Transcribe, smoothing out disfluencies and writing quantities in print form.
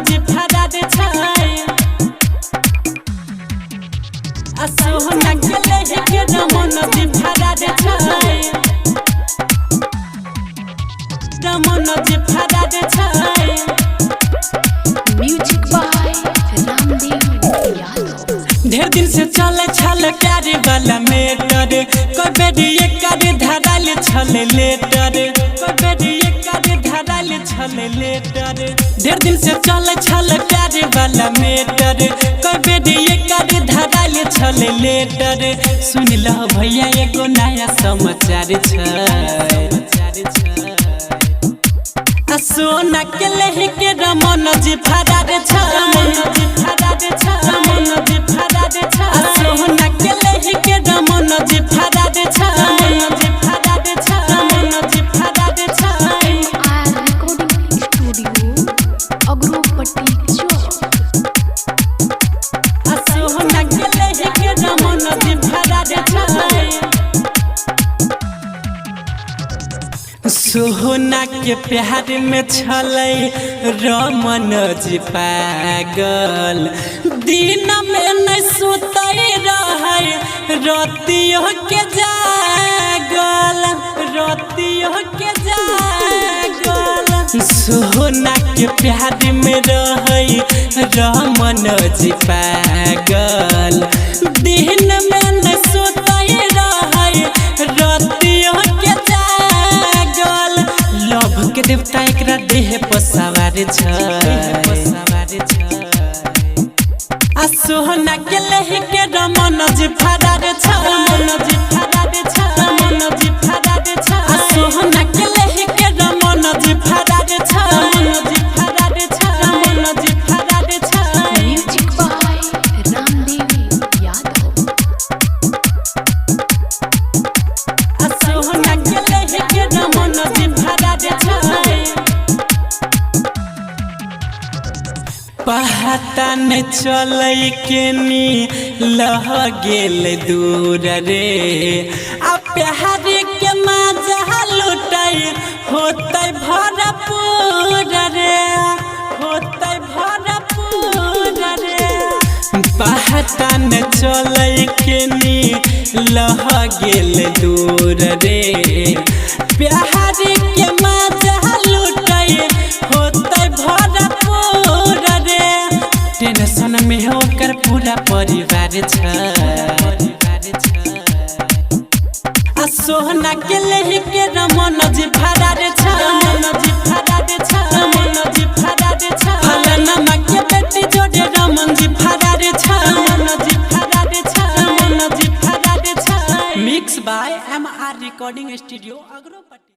जी फरार छै सोहना के लेके रमन जी फरार छै रमन जी फरार छै। Music by Ramdev Yadav. ढेर दिन से चले छल प्यारे वाला मेटर कोई बेरी एक धराल छल लेटर कोई बेरी एक धराल छल लेटर। ढेर दिन से चले छल प्यारे वाला मेटर कोई बेरी एक धराल छल लेटर। सुन लो भैया एगो नया समाचार छै सोना के लेके रमन जी फरार छै रमन जी फरार छै रमन जी फरार छै सोना के लेके रमन जी फरार छै रमन जी फरार छै रमन जी फरार छै। आर रिकॉर्डिंग स्टूडियो अग्रोपट्टी चौक। सोना के लेके रमन जी फरार छै सोहना के प्यार में छलै रमन जी पागल दिन में नहीं सुतै रहै रातियो के जागल रातियो के जागल। सोहना के प्यार में रहै रमन जी पागल दिन में नहीं सुतै रहै रातियो के लव के देवता एकरा देह पर सवार छै सोहना के लेके रमन जी फरार छै रमन जी फरार छै रमन जी फरार छै सोहना के लेके रमन जी फरार छै रमन जी फरार छै रमन जी फरार छै। Music by Ramdev Yadav. सोहना के लेके रमन जी फरार छै पता नहीं चलै केनी लह गेल दूर रे आ प्यार के मजा लुटै होतै भरपूर रे होतै भरपूर रे। पता नहीं चलै केनी लह गेल दूर रे प्यार के मजा लुटै होतै भरपूर रे। टेंशन में होकर पूरा परिवार छै सोहना के लेके रमन जी फरार छै रमन जी फरार छै रमन जी फरार छै फलाना के बेटी जोड़े रमन जी फरार छै रमन जी फरार छै रमन जी फरार छै। Mix by MR recording studio अग्रोपट्टी।